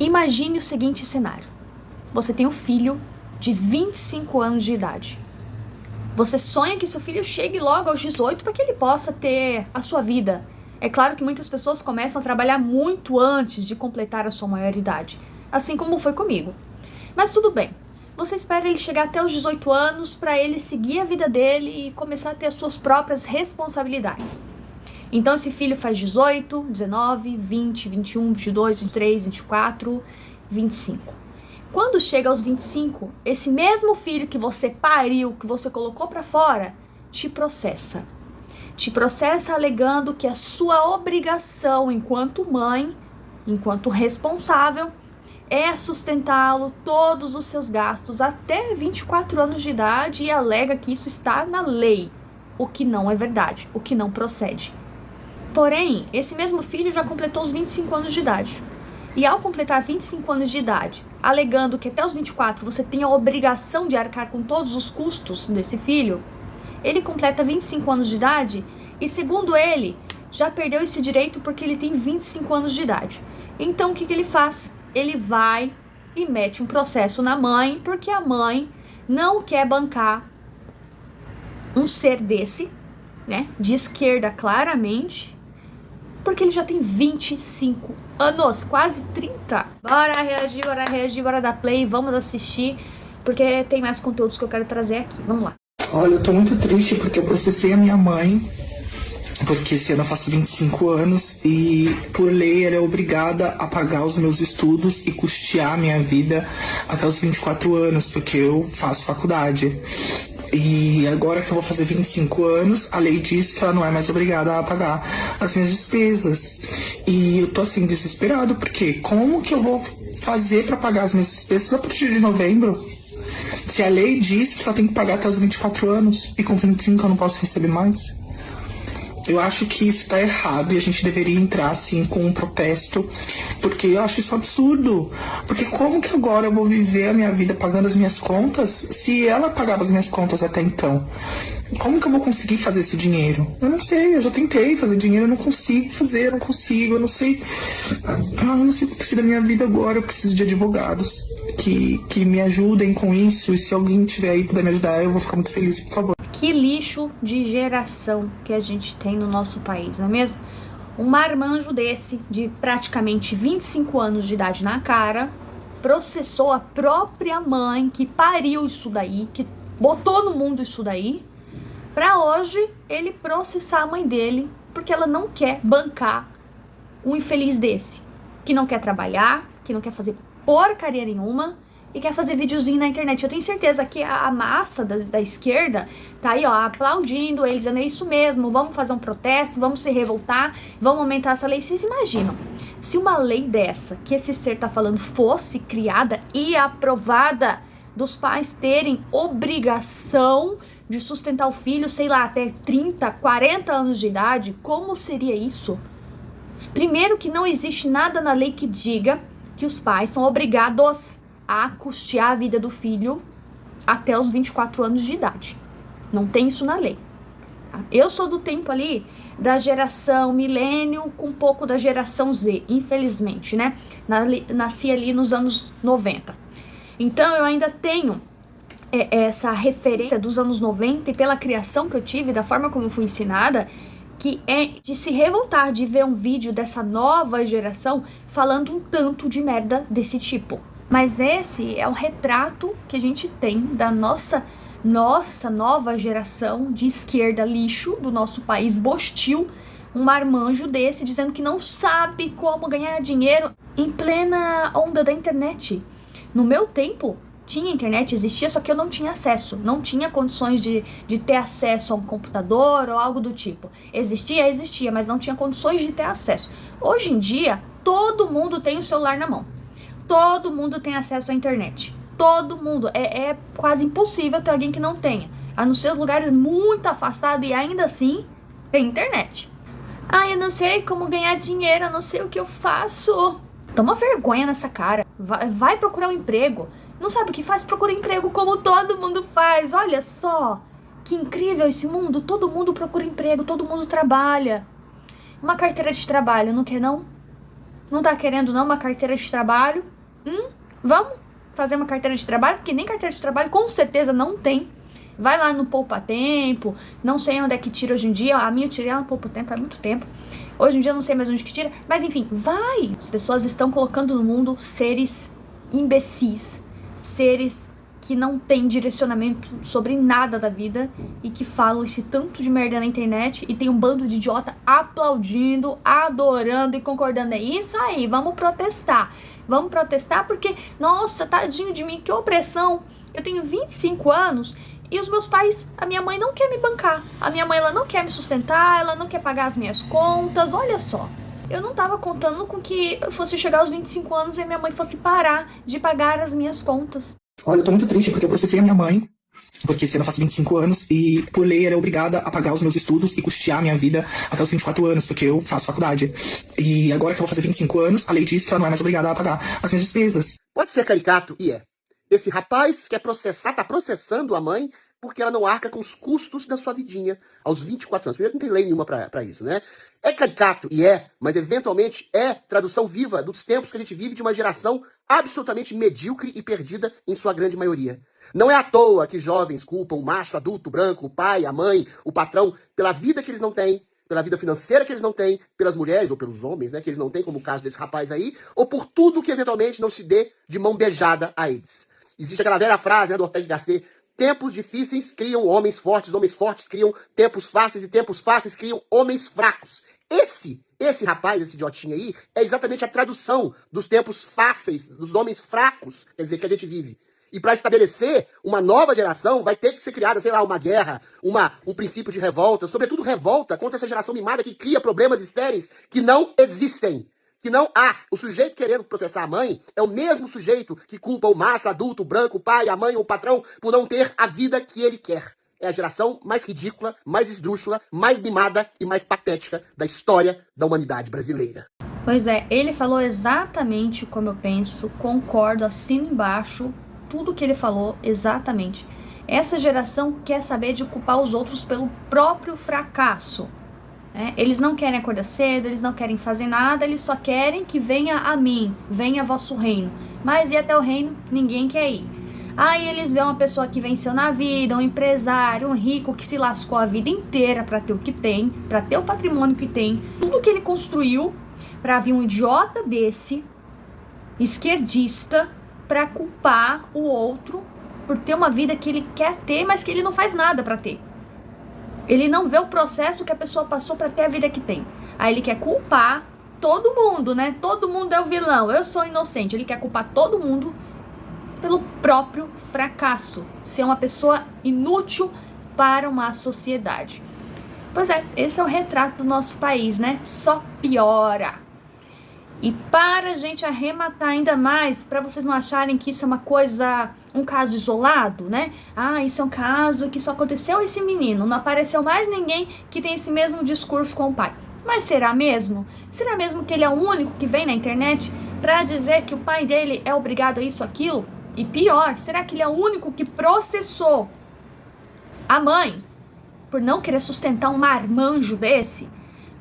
Imagine o seguinte cenário. Você tem um filho de 25 anos de idade. Você sonha que seu filho chegue logo aos 18 para que ele possa ter a sua vida. É claro que muitas pessoas começam a trabalhar muito antes de completar a sua maioridade, assim como foi comigo. Mas tudo bem, você espera ele chegar até os 18 anos para ele seguir a vida dele e começar a ter as suas próprias responsabilidades. Então esse filho faz 18, 19, 20, 21, 22, 23, 24, 25. Quando chega aos 25, esse mesmo filho que você pariu, que você colocou para fora, te processa. Te processa alegando que a sua obrigação enquanto mãe, enquanto responsável, é sustentá-lo todos os seus gastos até 24 anos de idade e alega que isso está na lei, o que não é verdade, o que não procede. Porém, esse mesmo filho já completou os 25 anos de idade. E ao completar 25 anos de idade, alegando que até os 24 você tem a obrigação de arcar com todos os custos desse filho, ele completa 25 anos de idade e, segundo ele, já perdeu esse direito porque ele tem 25 anos de idade. Então, o que ele faz? Ele vai e mete um processo na mãe, porque a mãe não quer bancar um ser desse, né, de esquerda claramente, porque ele já tem 25 anos, quase 30. Bora reagir, bora dar play, vamos assistir, porque tem mais conteúdos que eu quero trazer aqui. Vamos lá. Olha, eu tô muito triste porque eu processei a minha mãe, porque esse ano eu faço 25 anos e, por lei, ela é obrigada a pagar os meus estudos e custear a minha vida até os 24 anos, porque eu faço faculdade. E agora que eu vou fazer 25 anos, a lei diz que ela não é mais obrigada a pagar as minhas despesas. E eu tô assim, desesperado, porque como que eu vou fazer pra pagar as minhas despesas a partir de novembro? Se a lei diz que ela tem que pagar até os 24 anos e com 25 eu não posso receber mais? Eu acho que isso tá errado e a gente deveria entrar, assim, com um protesto, porque eu acho isso absurdo. Porque como que agora eu vou viver a minha vida pagando as minhas contas se ela pagava as minhas contas até então? Como que eu vou conseguir fazer esse dinheiro? Eu não sei, eu já tentei fazer dinheiro, eu não consigo fazer, eu não sei. Eu não sei o que eu preciso da minha vida agora, eu preciso de advogados que me ajudem com isso, e se alguém tiver aí puder me ajudar, eu vou ficar muito feliz, por favor. Que lixo de geração que a gente tem no nosso país, não é mesmo? Um marmanjo desse, de praticamente 25 anos de idade na cara, processou a própria mãe que pariu isso daí, que botou no mundo isso daí, pra hoje ele processar a mãe dele, porque ela não quer bancar um infeliz desse, que não quer trabalhar, que não quer fazer porcaria nenhuma, e quer fazer videozinho na internet. Eu tenho certeza que a massa da esquerda tá aí, ó, aplaudindo ele, dizendo, é isso mesmo, vamos fazer um protesto, vamos se revoltar, vamos aumentar essa lei. Vocês imaginam, se uma lei dessa, que esse ser tá falando, fosse criada e aprovada, dos pais terem obrigação de sustentar o filho, sei lá, até 30, 40 anos de idade, como seria isso? Primeiro que não existe nada na lei que diga que os pais são obrigados a custear a vida do filho até os 24 anos de idade. Não tem isso na lei. Tá? Eu sou do tempo ali da geração milênio com um pouco da geração Z, infelizmente, né? Nasci ali nos anos 90. Então eu ainda tenho essa referência dos anos 90 e pela criação que eu tive, da forma como eu fui ensinada, que é de se revoltar de ver um vídeo dessa nova geração falando um tanto de merda desse tipo. Mas esse é o retrato que a gente tem da nossa nova geração de esquerda lixo do nosso país bostil, um marmanjo desse dizendo que não sabe como ganhar dinheiro em plena onda da internet. No meu tempo, tinha internet, existia, só que eu não tinha acesso, não tinha condições de ter acesso a um computador ou algo do tipo. Existia, mas não tinha condições de ter acesso. Hoje em dia, todo mundo tem o celular na mão. Todo mundo tem acesso à internet. Todo mundo. É quase impossível ter alguém que não tenha. A não ser os lugares muito afastados e ainda assim tem internet. Ah, eu não sei como ganhar dinheiro, eu não sei o que eu faço. Toma vergonha nessa cara. Vai procurar um emprego. Não sabe o que faz? Procura emprego como todo mundo faz. Olha só. Que incrível esse mundo. Todo mundo procura emprego, todo mundo trabalha. Uma carteira de trabalho, não quer não? Não tá querendo não uma carteira de trabalho? Vamos fazer uma carteira de trabalho, porque nem carteira de trabalho com certeza não tem. Vai lá no Poupa Tempo, não sei onde é que tira hoje em dia, a minha eu tirei lá no Poupa Tempo há muito tempo. Hoje em dia eu não sei mais onde que tira, mas enfim, vai! As pessoas estão colocando no mundo seres imbecis, seres que não têm direcionamento sobre nada da vida e que falam esse tanto de merda na internet e tem um bando de idiota aplaudindo, adorando e concordando. É isso aí, vamos protestar. Vamos protestar porque, nossa, tadinho de mim, que opressão. Eu tenho 25 anos e os meus pais, a minha mãe não quer me bancar. A minha mãe, ela não quer me sustentar, ela não quer pagar as minhas contas, olha só. Eu não tava contando com que eu fosse chegar aos 25 anos e a minha mãe fosse parar de pagar as minhas contas. Olha, eu tô muito triste porque eu processei a minha mãe, porque esse ano eu faço 25 anos e, por lei, ela é obrigada a pagar os meus estudos e custear a minha vida até os 24 anos, porque eu faço faculdade. E agora que eu vou fazer 25 anos, a lei diz que ela não é mais obrigada a pagar as minhas despesas. Pode ser caricato, e é. Esse rapaz quer processar, tá processando a mãe porque ela não arca com os custos da sua vidinha aos 24 anos. Primeiro, não tem lei nenhuma pra isso, né? É caricato, e é, mas eventualmente é tradução viva dos tempos que a gente vive de uma geração absolutamente medíocre e perdida em sua grande maioria. Não é à toa que jovens culpam o macho adulto, branco, o pai, a mãe, o patrão, pela vida que eles não têm, pela vida financeira que eles não têm, pelas mulheres ou pelos homens, né, que eles não têm, como o caso desse rapaz aí, ou por tudo que eventualmente não se dê de mão beijada a eles. Existe aquela velha frase, né, do Ortega y Gasset: tempos difíceis criam homens fortes criam tempos fáceis e tempos fáceis criam homens fracos. Esse rapaz, esse idiotinho aí, é exatamente a tradução dos tempos fáceis, dos homens fracos, quer dizer, que a gente vive. E para estabelecer uma nova geração, vai ter que ser criada, sei lá, uma guerra, um princípio de revolta, sobretudo revolta contra essa geração mimada que cria problemas estéreis que não existem. Que não há. O sujeito querendo processar a mãe é o mesmo sujeito que culpa o macho, adulto, o branco, o pai, a mãe ou o patrão por não ter a vida que ele quer. É a geração mais ridícula, mais esdrúxula, mais mimada e mais patética da história da humanidade brasileira. Pois é, ele falou exatamente como eu penso, concordo, assino embaixo, tudo que ele falou, exatamente. Essa geração quer saber de culpar os outros pelo próprio fracasso. Eles não querem acordar cedo, eles não querem fazer nada, eles só querem que venha a mim, venha vosso reino. Mas e até o reino, ninguém quer ir. Aí eles veem uma pessoa que venceu na vida, um empresário, um rico que se lascou a vida inteira para ter o que tem, para ter o patrimônio que tem, tudo que ele construiu, para vir um idiota desse, esquerdista, para culpar o outro por ter uma vida que ele quer ter, mas que ele não faz nada para ter. Ele não vê o processo que a pessoa passou para ter a vida que tem. Aí ele quer culpar todo mundo, né? Todo mundo é o vilão, eu sou inocente. Ele quer culpar todo mundo pelo próprio fracasso, ser uma pessoa inútil para uma sociedade. Pois é, esse é o retrato do nosso país, né? Só piora. E para a gente arrematar ainda mais, para vocês não acharem que isso é uma coisa, um caso isolado, né? Ah, isso é um caso que só aconteceu esse menino, não apareceu mais ninguém que tem esse mesmo discurso com o pai. Mas será mesmo? Será mesmo que ele é o único que vem na internet para dizer que o pai dele é obrigado a isso, aquilo? E pior, será que ele é o único que processou a mãe por não querer sustentar um marmanjo desse?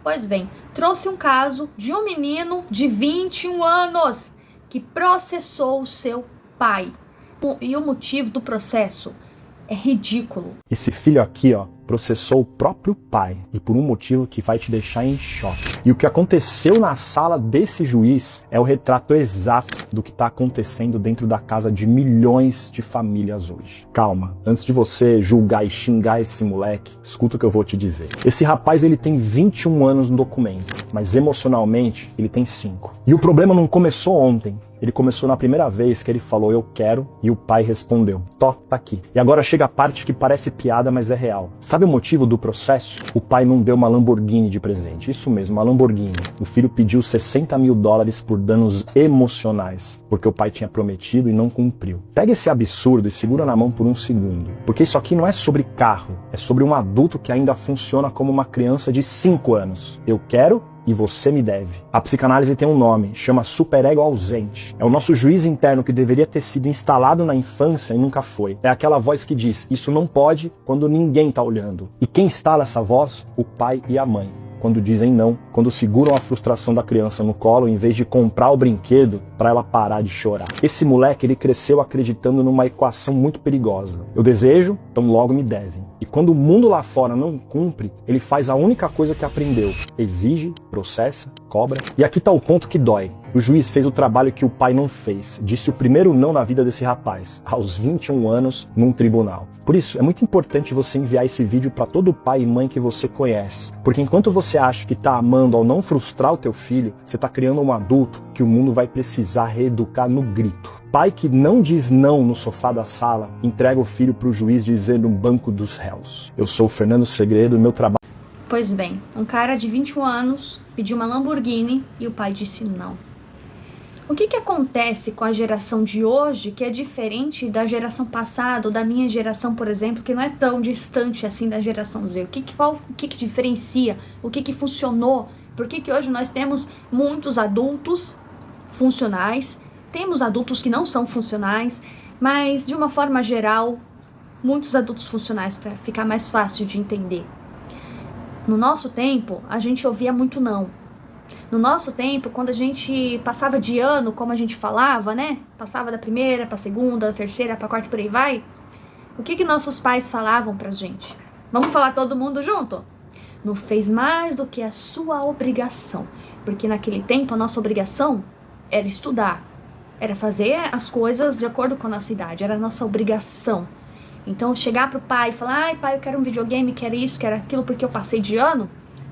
Pois bem, trouxe um caso de um menino de 21 anos que processou o seu pai. E o motivo do processo é ridículo. Esse filho aqui, ó, processou o próprio pai e por um motivo que vai te deixar em choque. E o que aconteceu na sala desse juiz é o retrato exato do que está acontecendo dentro da casa de milhões de famílias hoje. Calma, antes de você julgar e xingar esse moleque, escuta o que eu vou te dizer. Esse rapaz, ele tem 21 anos no documento, mas emocionalmente ele tem 5. E o problema não começou ontem. Ele começou na primeira vez que ele falou eu quero e o pai respondeu, tá aqui. E agora chega a parte que parece piada, mas é real. Sabe o motivo do processo? O pai não deu uma Lamborghini de presente. Isso mesmo, uma Lamborghini. O filho pediu $60 mil por danos emocionais, porque o pai tinha prometido e não cumpriu. Pega esse absurdo e segura na mão por um segundo. Porque isso aqui não é sobre carro, é sobre um adulto que ainda funciona como uma criança de 5 anos. Eu quero e você me deve. A psicanálise tem um nome, chama superego ausente. É o nosso juiz interno que deveria ter sido instalado na infância e nunca foi. É aquela voz que diz, isso não pode quando ninguém tá olhando. E quem instala essa voz? O pai e a mãe. quando dizem não, quando seguram a frustração da criança no colo em vez de comprar o brinquedo para ela parar de chorar. Esse moleque, ele cresceu acreditando numa equação muito perigosa. Eu desejo, então logo me devem. E quando o mundo lá fora não cumpre, ele faz a única coisa que aprendeu. Exige, processa, cobra. E aqui tá o ponto que dói. O juiz fez o trabalho que o pai não fez. Disse o primeiro não na vida desse rapaz, aos 21 anos, num tribunal. Por isso, é muito importante você enviar esse vídeo para todo pai e mãe que você conhece. Porque enquanto você acha que tá amando ao não frustrar o teu filho, você tá criando um adulto que o mundo vai precisar reeducar no grito. Pai que não diz não no sofá da sala, entrega o filho pro juiz dizer no banco dos réus. Eu sou o Fernando Segredo, meu trabalho... Pois bem, um cara de 21 anos pediu uma Lamborghini e o pai disse não. O que acontece com a geração de hoje que é diferente da geração passada, ou da minha geração, por exemplo, que não é tão distante assim da geração Z? O que diferencia? O que funcionou? Por que hoje nós temos muitos adultos funcionais, temos adultos que não são funcionais, mas de uma forma geral, muitos adultos funcionais, para ficar mais fácil de entender. No nosso tempo, a gente ouvia muito não. No nosso tempo, quando a gente passava de ano, como a gente falava, né? Passava da primeira pra segunda, da terceira pra quarta, por aí vai. O que nossos pais falavam pra gente? Vamos falar todo mundo junto? Não fez mais do que a sua obrigação. Porque naquele tempo, a nossa obrigação era estudar. Era fazer as coisas de acordo com a nossa idade. Era a nossa obrigação. Então, chegar pro pai e falar, ai pai, eu quero um videogame, quero isso, quero aquilo, porque eu passei de ano.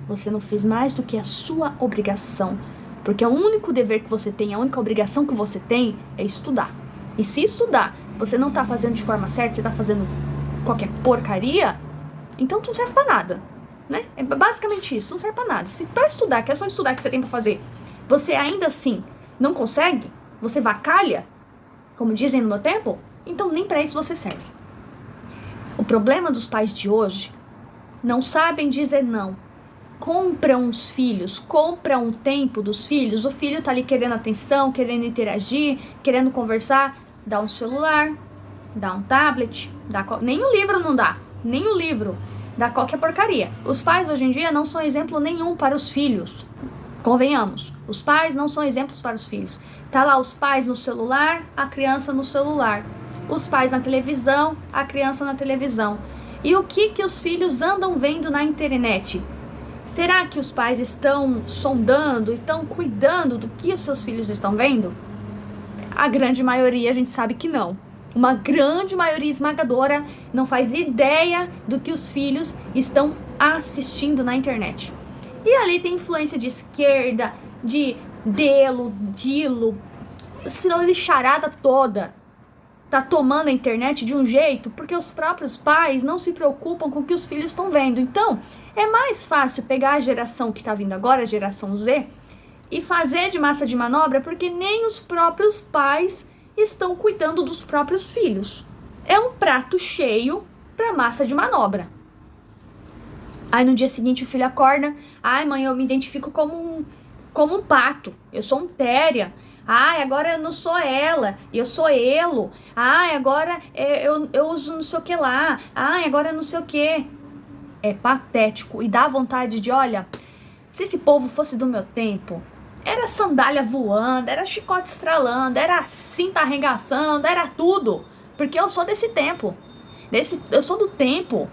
Você não fez mais do que a sua obrigação. Porque o único dever que você tem, a única obrigação que você tem é estudar. E se estudar, você não tá fazendo de forma certa, você tá fazendo qualquer porcaria, então tu não serve pra nada, né? É basicamente isso, não serve pra nada. Se pra estudar, que é só estudar que você tem pra fazer, você ainda assim não consegue, você vacalha, como dizem no meu tempo, então nem pra isso você serve. O problema dos pais de hoje, não sabem dizer não. Compram os filhos, compram o tempo dos filhos. O filho tá ali querendo atenção, querendo interagir, querendo conversar. Dá um celular, dá um tablet, nem o livro não dá, nem o livro. Dá qualquer porcaria. Os pais hoje em dia não são exemplo nenhum para os filhos. Convenhamos, os pais não são exemplos para os filhos. Tá lá os pais no celular, a criança no celular. Os pais na televisão, a criança na televisão. E o que os filhos andam vendo na internet? Será que os pais estão sondando e estão cuidando do que os seus filhos estão vendo? A grande maioria a gente sabe que não. Uma grande maioria esmagadora não faz ideia do que os filhos estão assistindo na internet. E ali tem influência de esquerda, de Dilo, essa lixarada toda. Tá tomando a internet de um jeito porque os próprios pais não se preocupam com o que os filhos estão vendo. Então, é mais fácil pegar a geração que tá vindo agora, a geração Z, e fazer de massa de manobra porque nem os próprios pais estão cuidando dos próprios filhos. É um prato cheio para massa de manobra. Aí no dia seguinte o filho acorda, ai mãe, eu me identifico como um pato, eu sou um téria. Ai, agora eu não sou ela, eu sou ele. Ai, agora eu uso não sei o que lá. Ai, agora não sei o que. É patético e dá vontade de, olha, se esse povo fosse do meu tempo, era sandália voando, era chicote estralando, era cinta arregaçando, era tudo. Porque eu sou desse tempo. Eu sou do tempo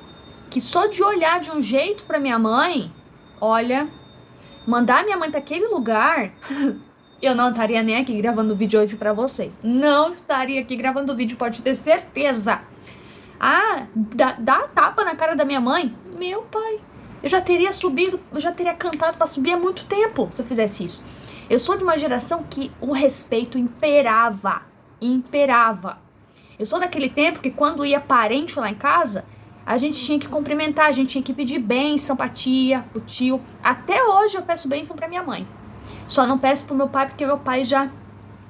que só de olhar de um jeito pra minha mãe, olha, mandar minha mãe pra aquele lugar... Eu não estaria nem aqui gravando o vídeo hoje pra vocês. Não estaria aqui gravando o vídeo, pode ter certeza. Ah, dá tapa na cara da minha mãe? Meu pai, eu já teria subido, eu já teria cantado pra subir há muito tempo se eu fizesse isso. Eu sou de uma geração que o respeito imperava. Eu sou daquele tempo que quando ia parente lá em casa, a gente tinha que cumprimentar, a gente tinha que pedir bênção pra tia, pro tio. Até hoje eu peço bênção pra minha mãe. Só não peço pro meu pai porque meu pai já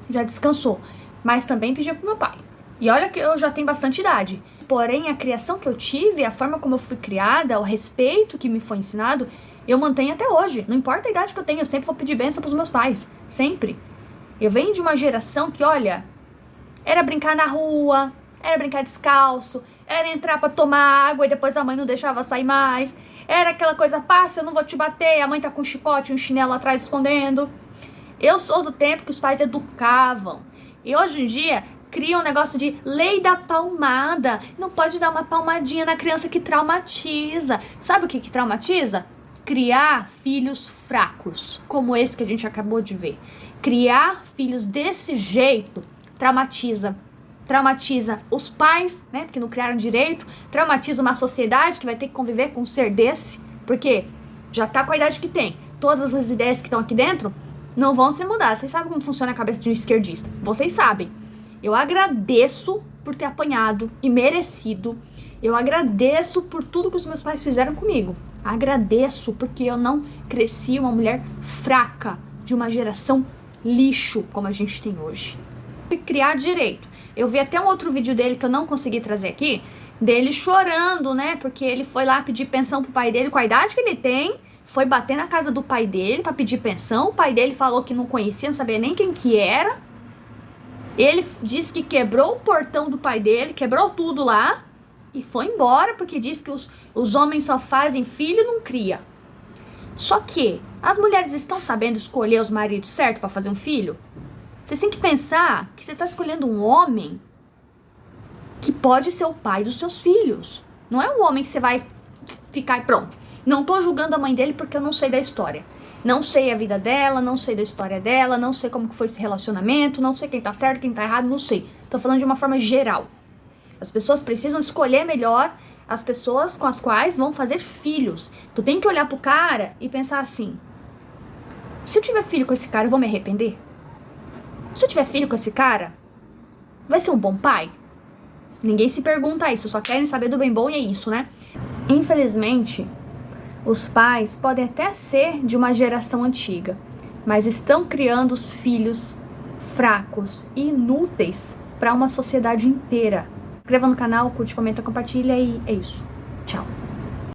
descansou. Mas também pedi pro meu pai. E olha que eu já tenho bastante idade. Porém, a criação que eu tive, a forma como eu fui criada, o respeito que me foi ensinado, eu mantenho até hoje. Não importa a idade que eu tenho, eu sempre vou pedir bênção pros meus pais. Sempre. Eu venho de uma geração que, olha, era brincar na rua, era brincar descalço, era entrar pra tomar água e depois a mãe não deixava sair mais. Era aquela coisa, passa, eu não vou te bater, a mãe tá com um chicote, um chinelo atrás escondendo. Eu sou do tempo que os pais educavam. E hoje em dia, cria um negócio de lei da palmada. Não pode dar uma palmadinha na criança que traumatiza. Sabe o que traumatiza? Criar filhos fracos, como esse que a gente acabou de ver. Criar filhos desse jeito traumatiza. Traumatiza os pais, né, porque não criaram direito. Traumatiza uma sociedade que vai ter que conviver com um ser desse. Porque já tá com a idade que tem. Todas as ideias que estão aqui dentro não vão se mudar. Vocês sabem como funciona a cabeça de um esquerdista. Vocês sabem. Eu agradeço por ter apanhado e merecido. Eu agradeço por tudo que os meus pais fizeram comigo. Agradeço porque eu não cresci uma mulher fraca de uma geração lixo como a gente tem hoje. E criar direito. Eu vi até um outro vídeo dele que eu não consegui trazer aqui, dele chorando, né? Porque ele foi lá pedir pensão pro pai dele com a idade que ele tem, foi bater na casa do pai dele pra pedir pensão. O pai dele falou que não conhecia, não sabia nem quem que era. Ele disse que quebrou o portão do pai dele, quebrou tudo lá e foi embora porque disse que os homens só fazem filho e não cria. Só que as mulheres estão sabendo escolher os maridos certos para fazer um filho? Vocês têm que pensar que você está escolhendo um homem que pode ser o pai dos seus filhos. Não é um homem que você vai ficar e pronto. Não tô julgando a mãe dele porque eu não sei da história. Não sei a vida dela, não sei da história dela, não sei como que foi esse relacionamento, não sei quem tá certo, quem tá errado, não sei. Tô falando de uma forma geral. As pessoas precisam escolher melhor as pessoas com as quais vão fazer filhos. Tu tem que olhar pro cara e pensar assim: se eu tiver filho com esse cara, eu vou me arrepender? Se eu tiver filho com esse cara, vai ser um bom pai? Ninguém se pergunta isso, só querem saber do bem bom e é isso, né? Infelizmente, os pais podem até ser de uma geração antiga, mas estão criando os filhos fracos e inúteis para uma sociedade inteira. Se inscreva no canal, curte, comenta, compartilha e é isso. Tchau.